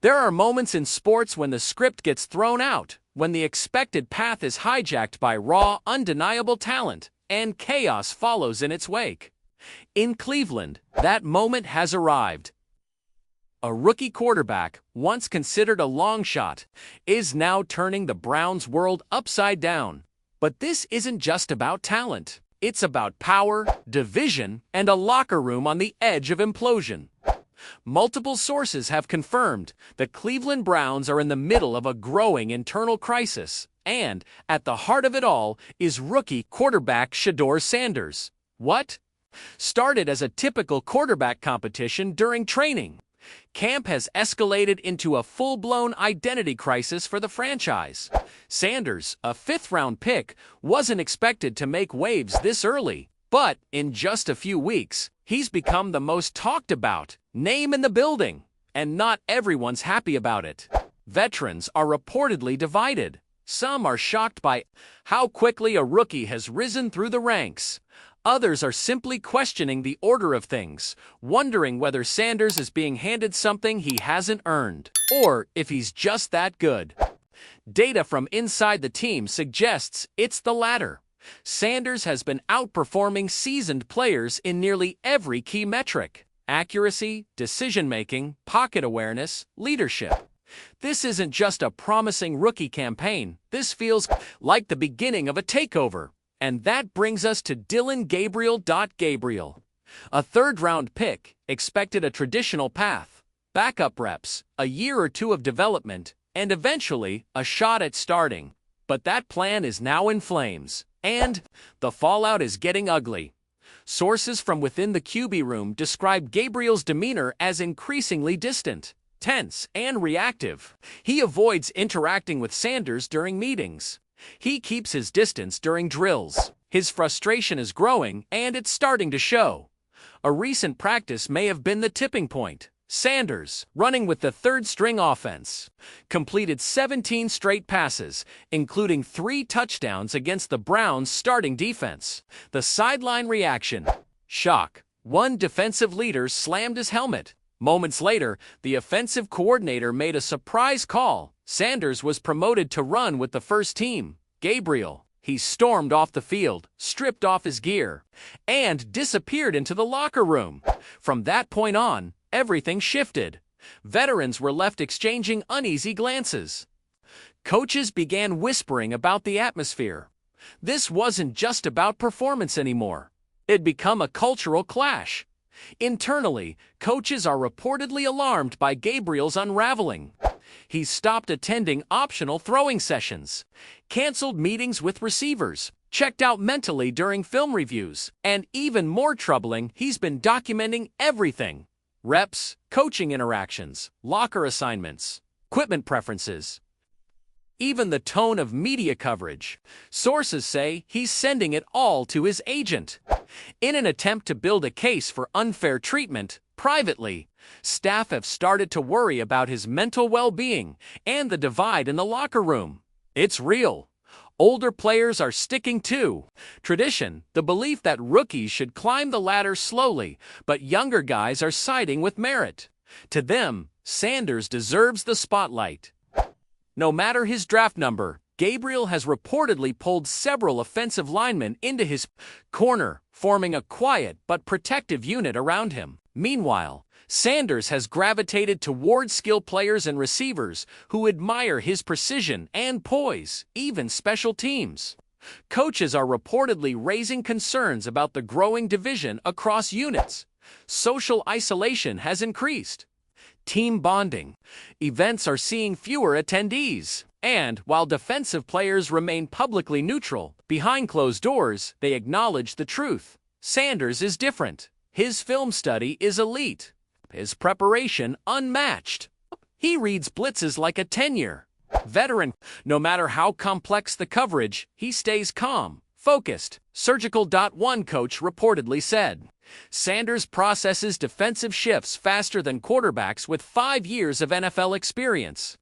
There are moments in sports when the script gets thrown out, when the expected path is hijacked by raw, undeniable talent, and chaos follows in its wake. In Cleveland, that moment has arrived. A rookie quarterback, once considered a long shot, is now turning the Browns' world upside down. But this isn't just about talent. It's about power, division, and a locker room on the edge of implosion. Multiple sources have confirmed the Cleveland Browns are in the middle of a growing internal crisis, and at the heart of it all is rookie quarterback Shedeur Sanders. What? Started as a typical quarterback competition during training, camp has escalated into a full-blown identity crisis for the franchise. Sanders, a fifth-round pick, wasn't expected to make waves this early, but in just a few weeks, he's become the most talked-about name in the building, and not everyone's happy about it. Veterans are reportedly divided. Some are shocked by how quickly a rookie has risen through the ranks. Others are simply questioning the order of things, wondering whether Sanders is being handed something he hasn't earned, or if he's just that good. Data from inside the team suggests it's the latter. Sanders has been outperforming seasoned players in nearly every key metric: accuracy, decision-making, pocket awareness, leadership. This isn't just a promising rookie campaign. This feels like the beginning of a takeover. And that brings us to Dillon Gabriel. Gabriel, a third-round pick, expected a traditional path, backup reps, a year or two of development, and eventually a shot at starting. But that plan is now in flames, and the fallout is getting ugly. Sources from within the QB room describe Gabriel's demeanor as increasingly distant, tense, and reactive. He avoids interacting with Sanders during meetings. He keeps his distance during drills. His frustration is growing, and it's starting to show. A recent practice may have been the tipping point. Sanders, running with the third-string offense, completed 17 straight passes, including 3 touchdowns against the Browns' starting defense. The sideline reaction: shock. One defensive leader slammed his helmet. Moments later, the offensive coordinator made a surprise call. Sanders was promoted to run with the first team. Gabriel, he stormed off the field, stripped off his gear, and disappeared into the locker room. From that point on, everything shifted. Veterans were left exchanging uneasy glances. Coaches began whispering about the atmosphere. This wasn't just about performance anymore. It'd become a cultural clash. Internally, coaches are reportedly alarmed by Gabriel's unraveling. He's stopped attending optional throwing sessions, canceled meetings with receivers, checked out mentally during film reviews, and even more troubling, he's been documenting everything: reps, coaching interactions, locker assignments, equipment preferences, even the tone of media coverage. Sources say he's sending it all to his agent. In an attempt to build a case for unfair treatment, privately, staff have started to worry about his mental well-being and the divide in the locker room. It's real. Older players are sticking to tradition, the belief that rookies should climb the ladder slowly, but younger guys are siding with merit. To them, Sanders deserves the spotlight. No matter his draft number, Gabriel has reportedly pulled several offensive linemen into his corner, forming a quiet but protective unit around him. Meanwhile, Sanders has gravitated toward skill players and receivers who admire his precision and poise, even special teams. Coaches are reportedly raising concerns about the growing division across units. Social isolation has increased. Team bonding events are seeing fewer attendees. And while defensive players remain publicly neutral, behind closed doors, they acknowledge the truth. Sanders is different. His film study is elite. His preparation unmatched. He reads blitzes like a 10-year veteran. No matter how complex the coverage, he stays calm, focused. Surgical. One coach reportedly said, Sanders processes defensive shifts faster than quarterbacks with 5 years of NFL experience.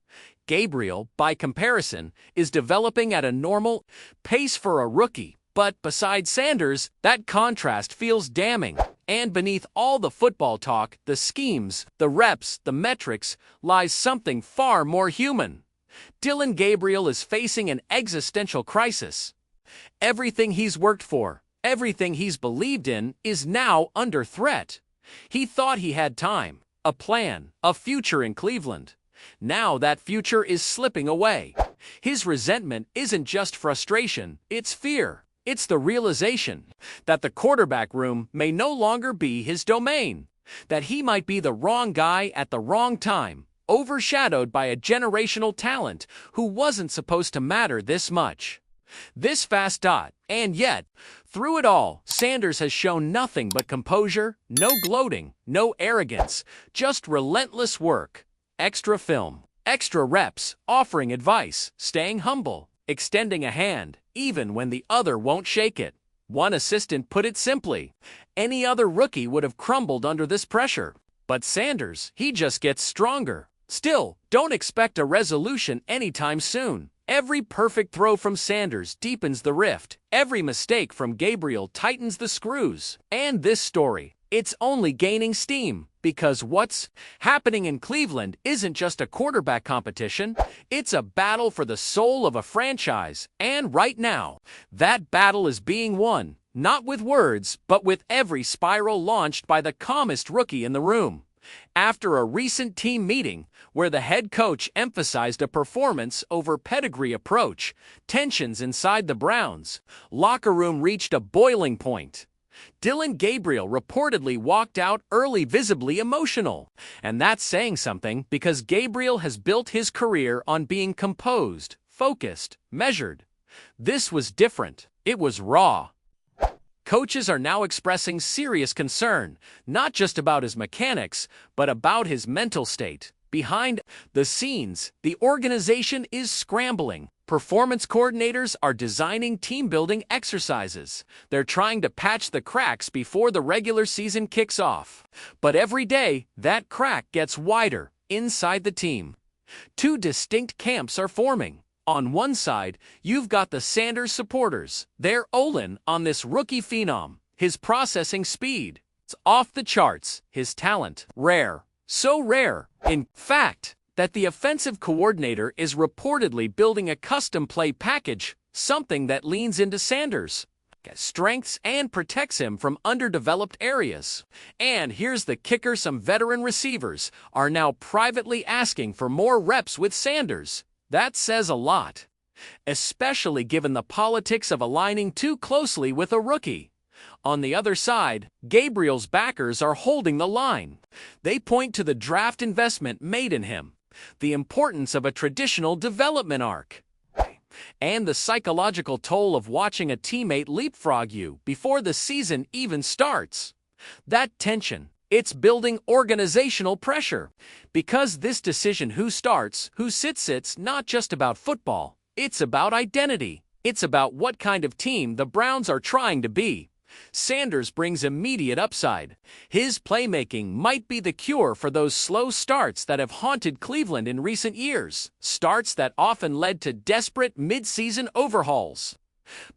Gabriel, by comparison, is developing at a normal pace for a rookie, but besides Sanders, that contrast feels damning. And beneath all the football talk, the schemes, the reps, the metrics, lies something far more human. Dillon Gabriel is facing an existential crisis. Everything he's worked for, everything he's believed in, is now under threat. He thought he had time, a plan, a future in Cleveland. Now that future is slipping away. His resentment isn't just frustration, it's fear. It's the realization that the quarterback room may no longer be his domain, that he might be the wrong guy at the wrong time, overshadowed by a generational talent who wasn't supposed to matter this much. This fast dot, and yet, through it all, Sanders has shown nothing but composure, no gloating, no arrogance, just relentless work. Extra film, extra reps, offering advice, staying humble, extending a hand, even when the other won't shake it. One assistant put it simply, any other rookie would have crumbled under this pressure. But Sanders, he just gets stronger. Still, don't expect a resolution anytime soon. Every perfect throw from Sanders deepens the rift. Every mistake from Gabriel tightens the screws. And this story, it's only gaining steam, because what's happening in Cleveland isn't just a quarterback competition, it's a battle for the soul of a franchise. And right now, that battle is being won, not with words, but with every spiral launched by the calmest rookie in the room. After a recent team meeting, where the head coach emphasized a performance over pedigree approach, tensions inside the Browns' locker room reached a boiling point. Dillon Gabriel reportedly walked out early, visibly emotional. And that's saying something, because Gabriel has built his career on being composed, focused, measured. This was different. It was raw. Coaches are now expressing serious concern, not just about his mechanics, but about his mental state. Behind the scenes, the organization is scrambling. Performance coordinators are designing team-building exercises. They're trying to patch the cracks before the regular season kicks off. But every day, that crack gets wider inside the team. Two distinct camps are forming. On one side, you've got the Sanders supporters. They're all in on this rookie phenom. His processing speed, it's off the charts. His talent, rare. So rare, in fact, that the offensive coordinator is reportedly building a custom play package, something that leans into Sanders' strengths and protects him from underdeveloped areas. And here's the kicker: some veteran receivers are now privately asking for more reps with Sanders. That says a lot, especially given the politics of aligning too closely with a rookie. On the other side, Gabriel's backers are holding the line. They point to the draft investment made in him, the importance of a traditional development arc, and the psychological toll of watching a teammate leapfrog you before the season even starts. That tension, it's building organizational pressure, because this decision who starts, who sits, it's not just about football. It's about identity. It's about what kind of team the Browns are trying to be. Sanders brings immediate upside. His playmaking might be the cure for those slow starts that have haunted Cleveland in recent years, starts that often led to desperate mid-season overhauls.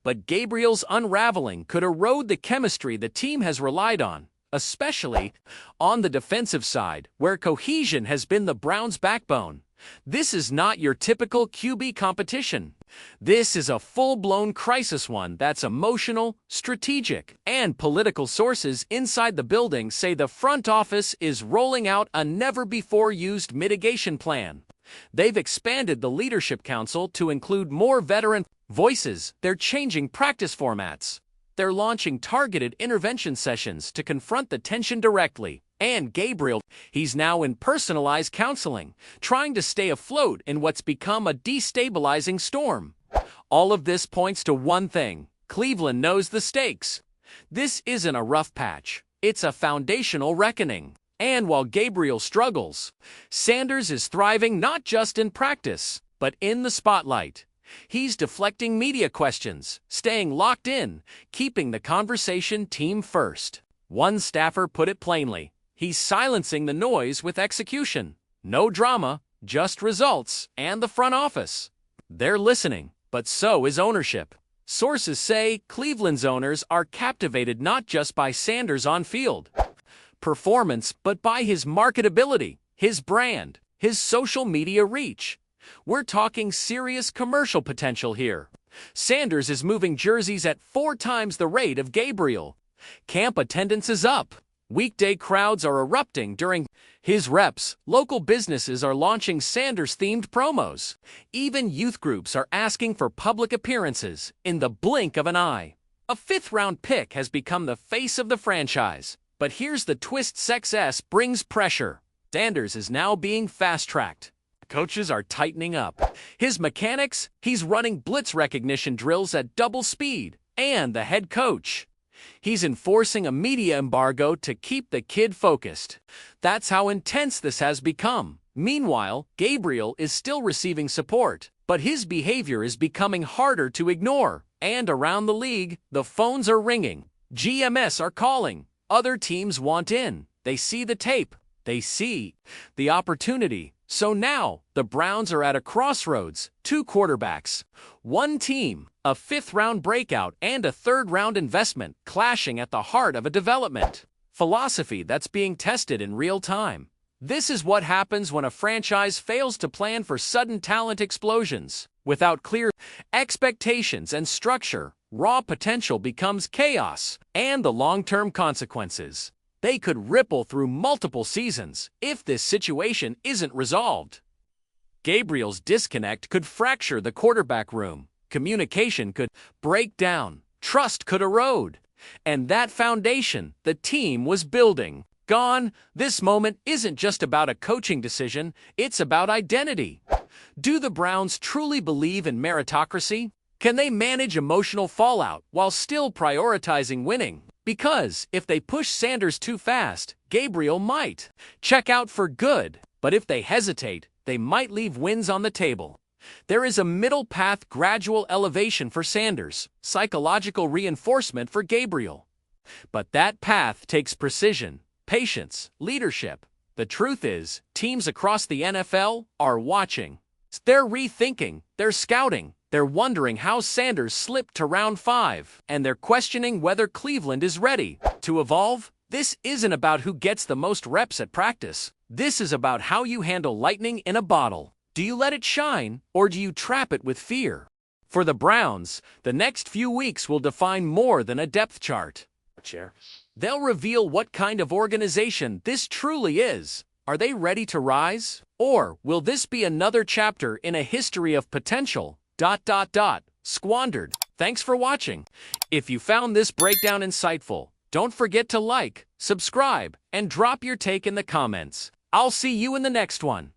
But Gabriel's unraveling could erode the chemistry the team has relied on, especially on the defensive side, where cohesion has been the Browns' backbone. This is not your typical QB competition. This is a full-blown crisis, one that's emotional, strategic, and political. Sources inside the building say the front office is rolling out a never-before-used mitigation plan. They've expanded the leadership council to include more veteran voices. They're changing practice formats. They're launching targeted intervention sessions to confront the tension directly. And Gabriel, he's now in personalized counseling, trying to stay afloat in what's become a destabilizing storm. All of this points to one thing: Cleveland knows the stakes. This isn't a rough patch. It's a foundational reckoning. And while Gabriel struggles, Sanders is thriving not just in practice, but in the spotlight. He's deflecting media questions, staying locked in, keeping the conversation team first. One staffer put it plainly: he's silencing the noise with execution. No drama, just results, and the front office. They're listening, but so is ownership. Sources say Cleveland's owners are captivated not just by Sanders' on-field performance, but by his marketability, his brand, his social media reach. We're talking serious commercial potential here. Sanders is moving jerseys at 4 times the rate of Gabriel. Camp attendance is up. Weekday crowds are erupting during his reps. Local businesses are launching Sanders-themed promos. Even youth groups are asking for public appearances in the blink of an eye. A 5th-round pick has become the face of the franchise. But here's the twist: success brings pressure. Sanders is now being fast-tracked. Coaches are tightening up. His mechanics, he's running blitz recognition drills at double speed. And the head coach, he's enforcing a media embargo to keep the kid focused. That's how intense this has become. Meanwhile, Gabriel is still receiving support, but his behavior is becoming harder to ignore. And around the league, the phones are ringing. GMs are calling. Other teams want in. They see the tape. They see the opportunity. So now, the Browns are at a crossroads. 2 quarterbacks, 1 team, a 5th-round breakout, and a 3rd-round investment clashing at the heart of a development philosophy that's being tested in real time. This is what happens when a franchise fails to plan for sudden talent explosions. Without clear expectations and structure, raw potential becomes chaos, and the long-term consequences, they could ripple through multiple seasons if this situation isn't resolved. Gabriel's disconnect could fracture the quarterback room. Communication could break down. Trust could erode. And that foundation the team was building, gone. This moment isn't just about a coaching decision, it's about identity. Do the Browns truly believe in meritocracy? Can they manage emotional fallout while still prioritizing winning? Because if they push Sanders too fast, Gabriel might check out for good. But if they hesitate, they might leave wins on the table. There is a middle path: gradual elevation for Sanders, psychological reinforcement for Gabriel. But that path takes precision, patience, leadership. The truth is, teams across the NFL are watching. They're rethinking, they're scouting, they're wondering how Sanders slipped to round 5, and they're questioning whether Cleveland is ready to evolve. This isn't about who gets the most reps at practice. This is about how you handle lightning in a bottle. Do you let it shine, or do you trap it with fear? For the Browns, the next few weeks will define more than a depth chart. They'll reveal what kind of organization this truly is. Are they ready to rise? Or will this be another chapter in a history of potential squandered? Thanks for watching. If you found this breakdown insightful, don't forget to like, subscribe, and drop your take in the comments. I'll see you in the next one.